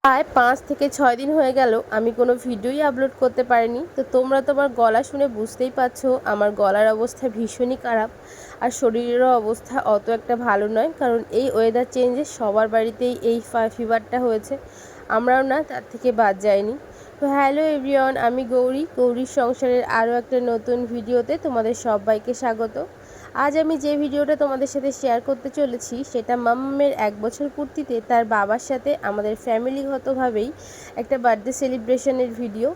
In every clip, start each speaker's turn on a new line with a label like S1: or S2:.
S1: প্রায় 5 থেকে 6 দিন হয়ে গেল আমি কোনো ভিডিওই আপলোড করতে পারিনি। তো তোমরা তো আমার গলা শুনে বুঝতেই পারছো আমার গলার অবস্থা ভীষণই খারাপ, আর শরীরেরও অবস্থা অত একটা ভালো নয়, কারণ এই ওয়েদার চেঞ্জে সবার বাড়িতেই এই ফিভারটা হয়েছে। আমরাও না তার থেকে বাদ যাইনি। তো হ্যালো এভরিওয়ান, আমি গৌরীর সংসারের আরও একটা নতুন ভিডিওতে তোমাদের সবাইকে স্বাগত। আজ আমি যে ভিডিওটা তোমাদের সাথে শেয়ার করতে চলেছি সেটা মাম্মামের 1 বছর পূর্তিতে তার বাবার সাথে আমাদের ফ্যামিলিগতভাবেই একটা বার্থডে সেলিব্রেশনের ভিডিও।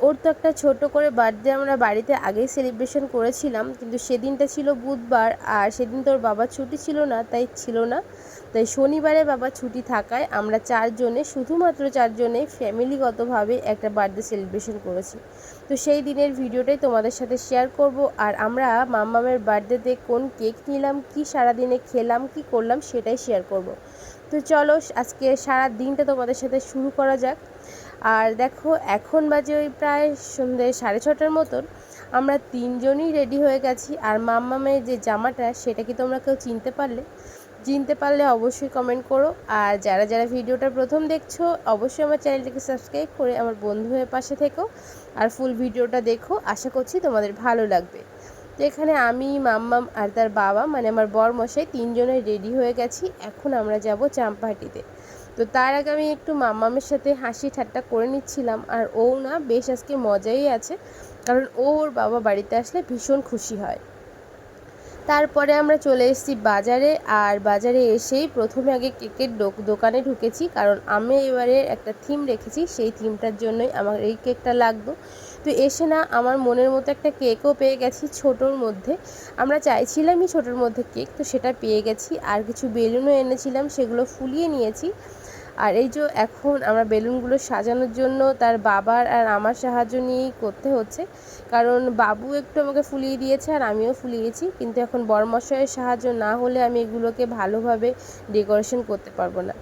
S1: ওর তো একটা ছোট করে বার্থডে আমরা বাড়িতে আগেই সেলিব্রেশন করেছিলাম, কিন্তু সেদিনটা ছিল বুধবার, আর সেদিন তোর বাবার ছুটি ছিল না, তাই শনিবারে বাবার ছুটি থাকায় আমরা শুধুমাত্র চারজনে ফ্যামিলিগতভাবে একটা বার্থডে সেলিব্রেশন করেছি। তো সেই দিনের ভিডিওটাই তোমাদের সাথে শেয়ার করব, আর আমরা মাম্মামের বার্থডেতে কোন কেক নিলাম, কি সারাদিনে খেলাম, কি করলাম সেটাই শেয়ার করব। তো চলো আজকে সারা দিনটা তোমাদের সাথে শুরু করা যাক। আর দেখো এখন বাজে ওই প্রায় সন্ধ্যে 6:30টার মতন। আমরা তিনজনই রেডি হয়ে গেছি, আর মাম্মামের যে জামাটা সেটা কি তোমরা কেউ চিনতে পারলে অবশ্যই কমেন্ট করো। আর যারা ভিডিওটা প্রথম দেখছো অবশ্যই আমার চ্যানেলটাকে সাবস্ক্রাইব করে আমার বন্ধু হয়ে পাশে থেকো, আর ফুল ভিডিওটা দেখো, আশা করছি তোমাদের ভালো লাগবে। তো এখানে আমি, মাম্মাম আর তার বাবা মানে আমার বরমশাই তিনজনে রেডি হয়ে গেছি। এখন আমরা যাব চাম্পাহাটিতে। তো তার আগে আমি একটু মাম্মামের সাথে হাসি ঠাট্টা করে নিচ্ছিলাম, আর ও না বেশ আজকে মজাই আছে, কারণ ওর বাবা বাড়িতে আসলে ভীষণ খুশি হয়। তারপরে আমরা চলে এসেছি বাজারে, আর বাজারে এসেই প্রথমে আগে কেকের দোকানে ঢুকেছি, কারণ আমি এবারে একটা থিম রেখেছি, সেই থিমটার জন্যই আমার এই কেকটা লাগতো। তো এসে না আমার মনের মতো একটা কেকও পেয়ে গেছি ছোটোর মধ্যে। আমরা চাইছিলামই ছোটোর মধ্যে কেক, তো সেটা পেয়ে গেছি। আর কিছু বেলুনও এনেছিলাম, সেগুলো ফুলিয়ে নিয়েছি। আর এই যে এখন আমরা বেলুনগুলো সাজানোর জন্য তার বাবার আর আমার সাহায্য নিয়েই করতে হচ্ছে, কারণ বাবু একটু আমাকে ফুলিয়ে দিয়েছে আর আমিও ফুলিয়েছি, কিন্তু এখন বরমশাইয়ের সাহায্য না হলে আমি এগুলোকে ভালোভাবে ডেকোরেশন করতে পারবো না।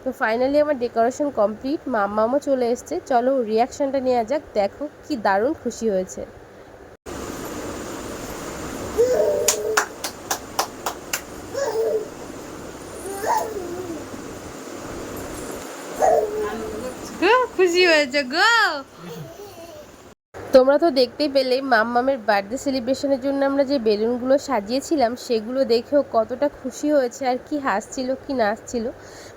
S1: তো ফাইনালি আমার ডেকোরেশন কমপ্লিট, মাম্মামও চলে এসছে। চলো রিয়াকশানটা নেওয়া যাক, দেখো কি দারুণ খুশি হয়েছে। খুশি হয়েছে গো। তোমরা তো দেখতেই পেলে মাম্মামের বার্থডে সেলিব্রেশনের জন্য আমরা যে বেলুনগুলো সাজিয়েছিলাম সেগুলো দেখেও কতটা খুশি হয়েছে, আর কি হাসছিল কি নাচছিল।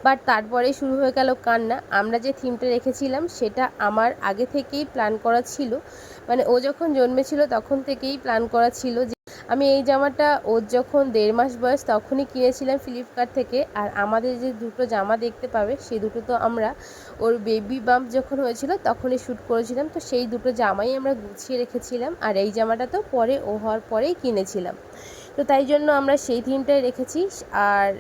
S1: বাট তারপরেই শুরু হয়ে গেল কান্না। আমরা যে থিমটা রেখেছিলাম সেটা আমার আগে থেকেই প্ল্যান করা ছিল, মানে ও যখন জন্মেছিল তখন থেকেই প্ল্যান করা ছিল যে আমি এই জামাটা ওর যখন 1.5 মাস বয়স তখনই কিনেছিলাম ফ্লিপকার্ট থেকে। আর আমাদের যে দুটো জামা দেখতে পাবে সেই দুটো তো আমরা ওর বেবি বাম্প যখন হয়েছিল তখনই শ্যুট করেছিলাম, তো সেই দুটো জামাই আমরা গুছিয়ে রেখেছিলাম। আর এই জামাটা তো পরে ও হওয়ার পরেই কিনেছিলাম, তো তাই জন্য আমরা সেই থিমটাই রেখেছি, আর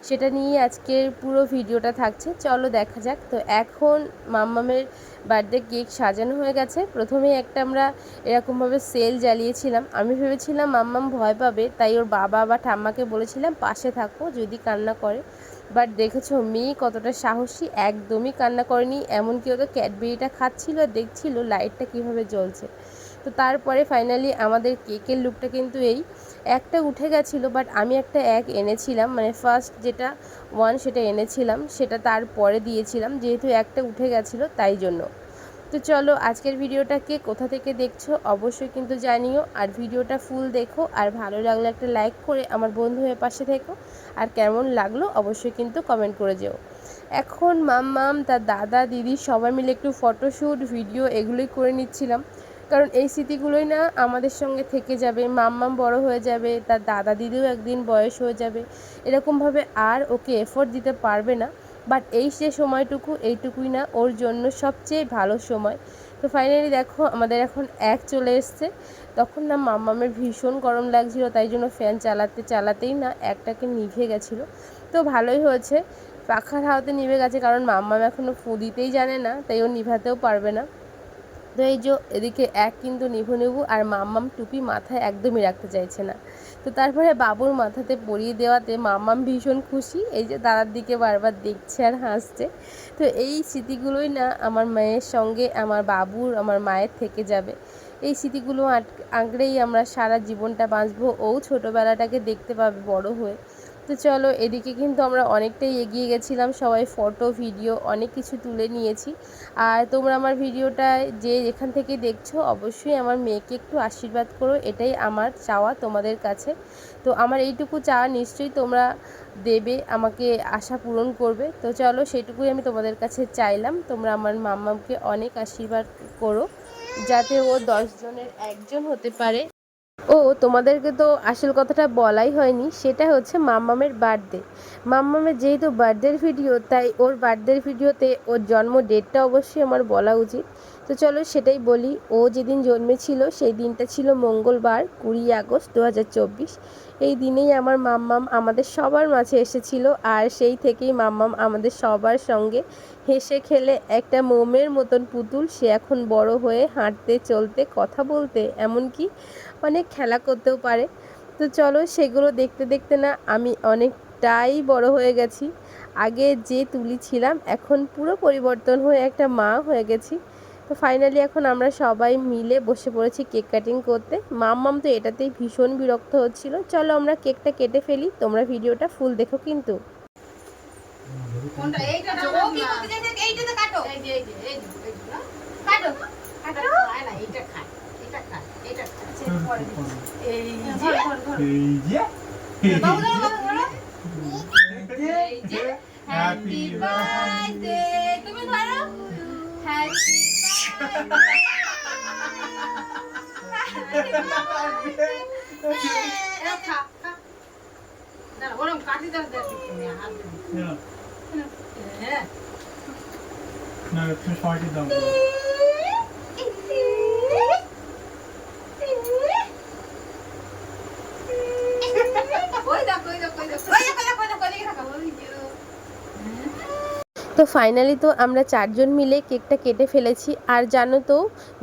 S1: সেটা নিয়ে আজকের পুরো ভিডিওটা থাকছে। চলো দেখা যাক। তো এখন মাম্মামের বার্থডে কেক সাজানো হয়ে গেছে। প্রথমেই একটা আমরা এরকমভাবে সেল জ্বালিয়েছিলাম। আমি ভেবেছিলাম মাম্মাম ভয় পাবে, তাই ওর বাবা বা ঠাম্মাকে বলেছিলাম পাশে থাকো যদি কান্না করে। বাট দেখেছো মেয়ে কতটা সাহসী, একদমই কান্না করেনি, এমনকি ওকে ক্যাডবেরিটা খাচ্ছিল আর দেখছিল লাইটটা কীভাবে জ্বলছে। তো তারপরে ফাইনালি আমাদের কেকের লুকটা কিন্তু এই একটা উঠে গেছিলো, বাট আমি একটা এনেছিলাম, মানে ফার্স্ট যেটা 1 সেটা এনেছিলাম, সেটা তারপরে দিয়েছিলাম, যেহেতু একটা উঠে গেছিলো তাই জন্য। তো চলো আজকের ভিডিওটা কে কোথা থেকে দেখছো অবশ্যই কিন্তু জানিও, আর ভিডিওটা ফুল দেখো, আর ভালো লাগলে একটা লাইক করে আমার বন্ধু হয়ে পাশে থেকো, আর কেমন লাগলো অবশ্যই কিন্তু কমেন্ট করে যেও। এখন মাম্মাম, তার দাদা দিদি সবাই মিলে একটু ফটোশ্যুট ভিডিও এগুলোই করে নিচ্ছিলাম, কারণ এই স্মৃতিগুলোই না আমাদের সঙ্গে থেকে যাবে। মাম্মাম বড় হয়ে যাবে, তার দাদা দিদিও একদিন বয়স হয়ে যাবে, এরকমভাবে আর ওকে এফোর্ট দিতে পারবে না। বাট এই যে সময়টুকু, এইটুকুই না ওর জন্য সবচেয়ে ভালো সময়। তো ফাইনালি দেখো আমাদের এখন চলে এসছে। তখন না মাম্মামের ভীষণ গরম লাগছিল, তাই জন্য ফ্যান চালাতেই না একটাকে নিভে গেছিলো। তো ভালোই হয়েছে, পাখার হাওয়াতে নিভে গেছে, কারণ মাম্মাম এখনও ফু দিতেই জানে না, তাই ও নিভাতেও পারবে না। তো এই যে এদিকে কিন্তু নিভু, আর মাম্মাম টুপি মাথায় একদমই রাখতে চাইছে না। তো তারপরে বাবুর মাথাতে পরিয়ে দেওয়াতে মাম্মাম ভীষণ খুশি, এই যে দাদার দিকে বারবার দেখছে আর হাসছে। তো এই স্মৃতিগুলোই না আমার মায়ের সঙ্গে, আমার বাবুর, আমার মায়ের থেকে যাবে। এই স্মৃতিগুলো আঁকড়েই আমরা সারা জীবনটা বাঁচবো, ও ছোটোবেলাটাকে দেখতে পাবে বড় হয়ে। তো চলো, এদিকে কিন্তু আমরা অনেকটাই এগিয়ে গেছিলাম, সবাই ফটো ভিডিও অনেক কিছু তুলে নিয়েছি। আর তোমরা আমার ভিডিওটায় যে যেখান থেকে দেখছো অবশ্যই আমার মেয়েকে একটু আশীর্বাদ করো, এটাই আমার চাওয়া তোমাদের কাছে। তো আমার এইটুকু চাওয়া নিশ্চয়ই তোমরা দেবে, আমাকে আশা পূরণ করবে। তো চলো, সেটুকুই আমি তোমাদের কাছে চাইলাম, তোমরা আমার মাম্মামকে অনেক আশীর্বাদ করো যাতে ও 10 জনের একজন হতে পারে। ও তোমাদেরকে তো আসল কথাটা বলাই হয়নি, সেটা হচ্ছে মাম্মামের বার্থডে। মাম্মামের যেহেতু বার্থডের ভিডিও, তাই ওর বার্থডের ভিডিওতে ওর জন্ম ডেটটা অবশ্যই আমার বলা উচিত। তো চলো সেটাই বলি। ও যেদিন জন্মেছিল সেই দিনটা ছিল মঙ্গলবার, 20 আগস্ট 2024। এই দিনেই আমার মাম্মাম আমাদের সবার মাঝে এসেছিল, আর সেই থেকেই মাম্মাম আমাদের সবার সঙ্গে হেসে খেলে একটা মোমের মতন পুতুল। সে এখন বড় হয়ে হাঁটতে, চলতে, কথা বলতে, এমনকি অনেক খেলা করতেও পারে। তো চলো, সেগুলো দেখতে দেখতে না আমি অনেকটাই বড় হয়ে গেছি। আগে যে তুলি ছিলাম এখন পুরো পরিবর্তন হয়ে একটা মা হয়ে গেছি। তো ফাইনালি এখন আমরা সবাই মিলে বসে পড়েছি কেক কাটিং করতে। মাম্মাম তো এটাতেই ভীষণ বিরক্ত হচ্ছিল। চলো আমরা কেকটা কেটে ফেলি, তোমরা ভিডিওটা ফুল দেখো কিন্তু।
S2: হ্যাপি বার্থডে তুমি ধরো হ্যাপি ওরম কাটি দাও তুমি হাত না তুমি সবাইকে দাও
S1: তো ফাইনালি তো আমরা 4 জন মিলে কেকটা কেটে ফেলেছি। আর জানো তো,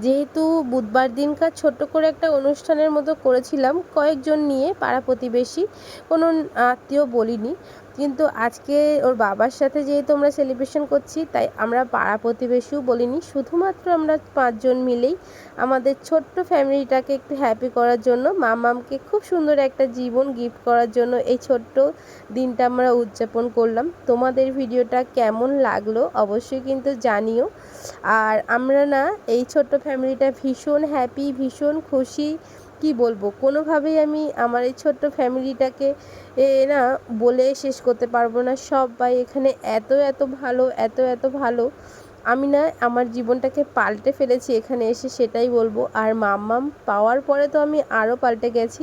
S1: যেহেতু বুধবার দিনকার ছোট্ট করে একটা অনুষ্ঠানের মতো করেছিলাম কয়েকজন নিয়ে, পাড়া প্রতিবেশী, কোনো আত্মীয় বলিনি, কিন্তু আজকে ওর বাবার সাথে যেহেতু আমরা সেলিব্রেশন করছি, তাই আমরা পাড়া প্রতিবেশীও বলিনি, শুধুমাত্র আমরা 5 জন মিলেই আমাদের ছোট্ট ফ্যামিলিটাকে একটু হ্যাপি করার জন্য, মামামকে খুব সুন্দর একটা জীবন গিফট করার জন্য এই ছোট্ট দিনটা আমরা উদযাপন করলাম। তোমাদের ভিডিওটা কেমন লাগলো অবশ্যই কিন্তু জানিও। আর আমরা না এই ছোট্ট ফ্যামিলিটা ভীষণ হ্যাপি, ভীষণ খুশি, কি বলবো, কোনোভাবেই আমি আমার এই ছোট্ট ফ্যামিলিটাকে না বলে শেষ করতে পারবো না। সবাই এখানে এত এত ভালো, এত এত ভালো, আমি না আমার জীবনটাকে পাল্টে ফেলেছি এখানে এসে, সেটাই বলবো। আর মাম্মাম পাওয়ার পরে তো আমি আরও পাল্টে গেছি,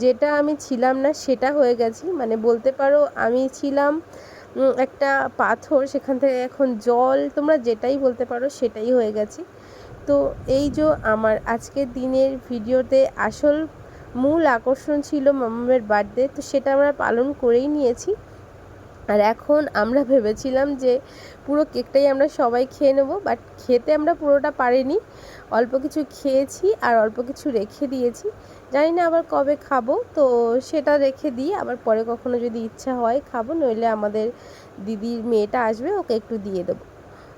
S1: যেটা আমি ছিলাম না সেটা হয়ে গেছি। মানে বলতে পারো আমি ছিলাম একটা পাথর, সেখান থেকে এখন জল, তোমরা যেটাই বলতে পারো সেটাই হয়ে গেছি। তো এই যে আমার আজকের দিনের ভিডিওতে আসল মূল আকর্ষণ ছিল মামামের বার্থডে, তো সেটা আমরা পালন করেই নিয়েছি। আর এখন আমরা ভেবেছিলাম যে পুরো কেকটাই আমরা সবাই খেয়ে নেব, বাট খেতে আমরা পুরোটা পারিনি, অল্প কিছু খেয়েছি আর অল্প কিছু রেখে দিয়েছি। জানি না আবার কবে খাবো, তো সেটা রেখে দিই, আবার পরে কখনো যদি ইচ্ছা হয় খাবো, নইলে আমাদের দিদির মেয়েটা আসবে, ওকে একটু দিয়ে দেবো।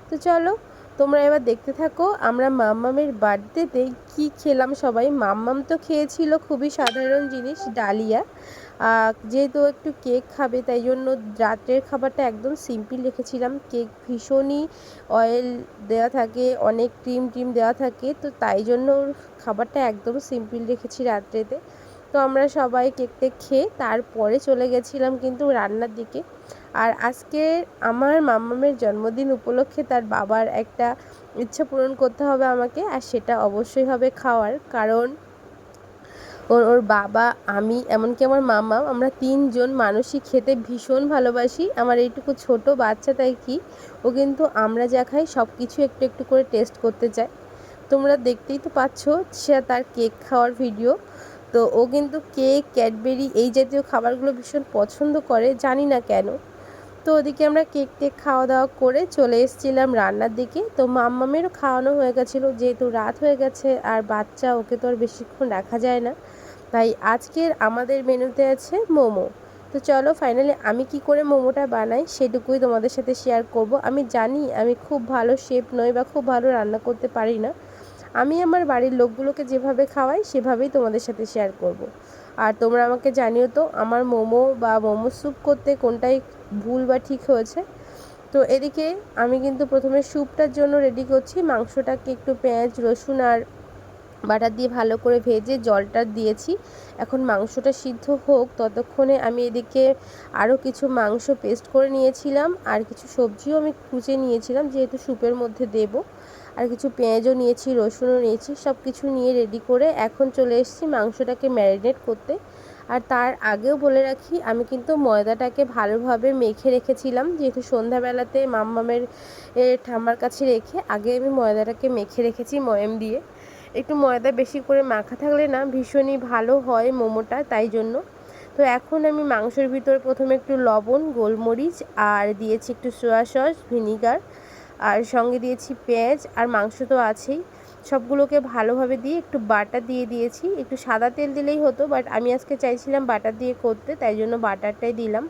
S1: তো চলো তোমরা এবার দেখতে থাকো আমরা মাম্মামের বার্থডেতে কি খেলাম সবাই। মাম্মাম তো খেয়েছিল খুবই সাধারণ জিনিস, ডালিয়া। যেহেতু একটু কেক খাবে তাই জন্য রাত্রের খাবারটা একদম সিম্পল রেখেছিলাম। কেক ভীষণই অয়েল দেওয়া থাকে, অনেক ক্রিম দেওয়া থাকে, তো তাই জন্য খাবারটা একদম সিম্পল রেখেছি রাত্রেতে। তো আমরা সবাই কেকটা খেয়ে তারপরে চলে গেছিলাম কিন্তু রান্নার দিকে। আর আজকে আমার মাম্মামের জন্মদিন উপলক্ষে তার বাবার একটা ইচ্ছা পূরণ করতে হবে আমাকে, আর সেটা অবশ্যই হবে খাওয়ার, কারণ ওর বাবা, আমি, এমনকি আমার মামা, আমরা 3 জন মানুষই খেতে ভীষণ ভালোবাসি। আমার এইটুকু ছোট বাচ্চা, তাই কি ও কিন্তু আমরা যা খাই সব কিছু একটু একটু করে টেস্ট করতে চায়। তোমরা দেখতেই তো পাচ্ছ সে তার কেক খাওয়ার ভিডিও। তো ও কিন্তু কেক, ক্যাডবেরি এই জাতীয় খাবারগুলো ভীষণ পছন্দ করে, জানি না কেন। তো ওদিকে আমরা কেক খাওয়া দাওয়া করে চলে এসেছিলাম রান্নার দিকে। তো মাম্মামেরও খাওয়ানো হয়ে গেছিলো, যেহেতু রাত হয়ে গেছে আর বাচ্চা, ওকে তো আর বেশিক্ষণ রাখা যায় না, তাই আজকের আমাদের মেনুতে আছে মোমো। তো চলো ফাইনালি আমি কি করে মোমোটা বানাই সেটুকুই তোমাদের সাথে শেয়ার করব। আমি জানি আমি খুব ভালো শেফ নই বা খুব ভালো রান্না করতে পারি না, আমি আমার বাড়ির লোকগুলোকে যেভাবে খাওয়াই সেভাবেই তোমাদের সাথে শেয়ার করব। আর তোমরা আমাকে জানিও তো আমার মোমো বা মোমো স্যুপ করতে কোনটাই ভুল বা ঠিক হয়েছে। তো এদিকে আমি কিন্তু প্রথমে স্যুপটার জন্য রেডি করছি। মাংসটাকে একটু পেঁয়াজ রসুন আর বাটার দিয়ে ভালো করে ভেজে জলটা দিয়েছি। এখন মাংসটা সিদ্ধ হোক ততক্ষণে আমি এদিকে আরও কিছু মাংস পেস্ট করে নিয়েছিলাম আর কিছু সবজিও আমি কুচে নিয়েছিলাম যেহেতু স্যুপের মধ্যে দেব। আর কিছু পেঁয়াজও নিয়েছি, রসুনও নিয়েছি, সব কিছু নিয়ে রেডি করে এখন চলে এসেছি মাংসটাকে ম্যারিনেট করতে। আর তার আগেও বলে রাখি আমি কিন্তু ময়দাটাকে ভালোভাবে মেখে রেখেছিলাম, যেহেতু সন্ধ্যাবেলাতে মাম্মামের ঠাম্মার কাছে রেখে আগে আমি ময়দাটাকে মেখে রেখেছি ময়াম দিয়ে। একটু ময়দা বেশি করে মাখা থাকলে না ভীষণই ভালো হয় মোমোটা, তাই জন্য। তো এখন আমি মাংসের ভিতরে প্রথমে একটু লবণ, গোলমরিচ আর দিয়েছি একটু সয়া সস, ভিনিগার আর সঙ্গে দিয়েছি পেঁয়াজ আর মাংস তো আছেই। সবগুলোকে ভালোভাবে দিয়ে একটু বাটার দিয়ে দিয়েছি। একটু সাদা তেল দিলেই হতো, বাট আমি আজকে চাইছিলাম বাটার দিয়ে করতে, তাই জন্য বাটারটাই দিলাম।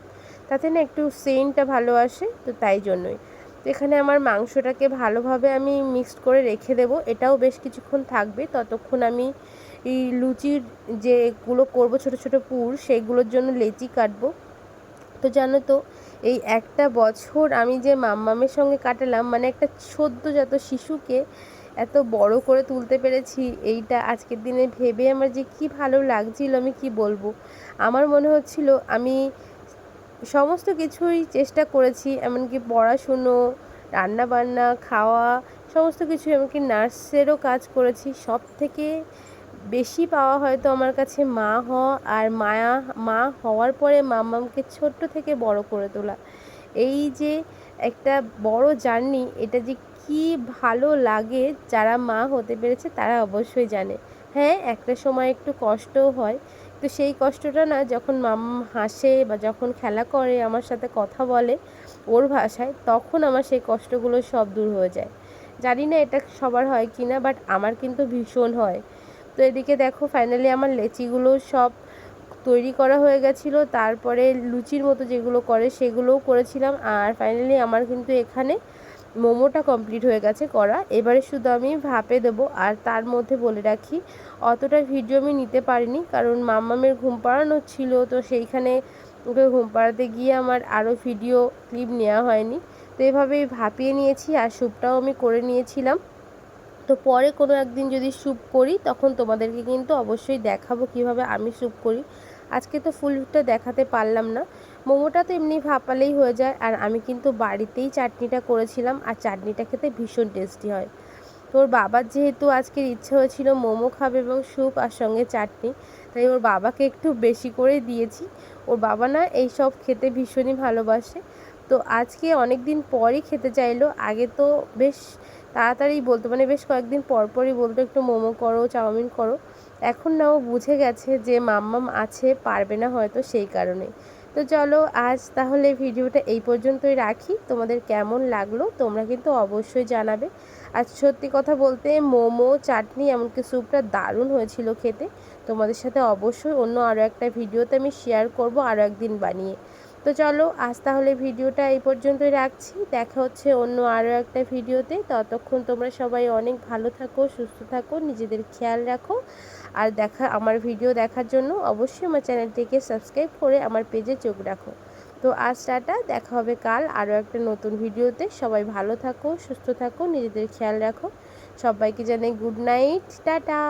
S1: তাতে না একটু সেন্টটা ভালো আসে, তো তাই জন্যই। তো এখানে আমার মাংসটাকে ভালোভাবে আমি মিক্সড করে রেখে দেবো। এটাও বেশ কিছুক্ষণ থাকবে, ততক্ষণ আমি এই লুচির যেগুলো করবো ছোটো ছোটো পুর, সেগুলোর জন্য লেচি কাটবো। তো জানো তো এই একটা বছর আমি যে মাম্মামের সঙ্গে কাটালাম, মানে একটা সদ্যজাত শিশুকে এত বড় করে তুলতে পেরেছি, এইটা আজকের দিনে ভেবে আমার যে কি ভালো লাগছিল আমি কি বলবো। আমার মনে হচ্ছিল আমি সমস্ত কিছুই চেষ্টা করেছি, এমনকি পড়াশুনো, রান্নাবান্না, খাওয়া, সমস্ত কিছুই, এমনকি নার্সেরও কাজ করেছি। সব থেকে বেশি পাওয়া হয়তো আমার কাছে মা হওয়া আর মা হওয়ার পরে মাম্মামকে ছোট্ট থেকে বড় করে তোলা। এই যে একটা বড় জার্নি, এটা যে কি ভালো লাগে, যারা মা হতে পেরেছে তারা অবশ্যই জানে। হ্যাঁ, একটা সময় একটু কষ্টও হয়, তো সেই কষ্টটা না যখন মাম্মাম হাসে বা যখন খেলা করে আমার সাথে কথা বলে ওর ভাষায়, তখন আমার সেই কষ্টগুলো সব দূর হয়ে যায়। জানি না এটা সবার হয় কি না, বাট আমার কিন্তু ভীষণ হয়। তো এদিকে দেখো ফাইনালি আমার লেচিগুলো সব তৈরি করা হয়ে গেছিলো। তারপরে লুচির মতো যেগুলো করে সেগুলোও করেছিলাম। আর ফাইনালি আমার কিন্তু এখানে মোমোটা কমপ্লিট হয়ে গেছে করা। এবারে শুধু আমি ভাপে দেবো। আর তার মধ্যে বলে রাখি অতটা ভিডিও আমি নিতে পারিনি, কারণ মাম্মামের ঘুম পাড়ানো ছিল, তো সেইখানে ওকে ঘুম পাড়াতে গিয়ে আমার আরও ভিডিও ক্লিপ নেওয়া হয়নি। তো এভাবেই ভাপিয়ে নিয়েছি আর স্যুপটাও আমি করে নিয়েছিলাম। তো পরে কোনো একদিন যদি স্যুপ করি তখন তোমাদেরকে কিন্তু অবশ্যই দেখাবো কিভাবে আমি স্যুপ করি। আজকে তো ফুলটা দেখাতে পারলাম না। মোমোটা তো এমনি ভাপালেই হয়ে যায়। আর আমি কিন্তু বাড়িতেই চাটনিটা করেছিলাম, আর চাটনিটা খেতে ভীষণ টেস্টি হয়। তো ওর বাবার যেহেতু আজকের ইচ্ছে হয়েছিল মোমো খাবে এবং স্যুপ আর সঙ্গে চাটনি, তাই ওর বাবাকে একটু বেশি করে দিয়েছি। ওর বাবা না এই সব খেতে ভীষণই ভালোবাসে। তো আজকে অনেক দিন পরই খেতে চাইলো। আগে তো বেশ তাড়াতাড়ি বলতো, মানে বেশ কয়েকদিন পরই বলতো একটু মোমো করো, চাউমিন করো। এখন না ও বুঝে গেছে যে মাম্মাম আছে, পারবে না হয়তো, সেই কারণে। তো চলো আজ তাহলে ভিডিওটা এই পর্যন্তই রাখি। তোমাদের কেমন লাগলো তোমরা কিন্তু অবশ্যই জানাবে। আর সত্যি কথা বলতে মোমো, চাটনি, এমনকি স্যুপটা দারুণ হয়েছিল খেতে। তোমাদের সাথে অবশ্যই অন্য আরও একটা ভিডিওতে আমি শেয়ার করব আরও একদিন বানিয়ে। তো চলো আজ তাহলে ভিডিওটা এই পর্যন্তই রাখছি। দেখা হচ্ছে অন্য আরও একটা ভিডিওতে। ততক্ষণ তোমরা সবাই অনেক ভালো থাকো, সুস্থ থাকো, নিজেদের খেয়াল রাখো। আর আমার ভিডিও দেখার জন্য অবশ্যই আমার চ্যানেলটিকে সাবস্ক্রাইব করে আমার পেজে চোখ রাখো। তো আজ টাটা, দেখা হবে কাল আরও একটা নতুন ভিডিওতে। সবাই ভালো থাকো, সুস্থ থাকো, নিজেদের খেয়াল রাখো। সবাইকে জানাই গুড নাইট, টাটা।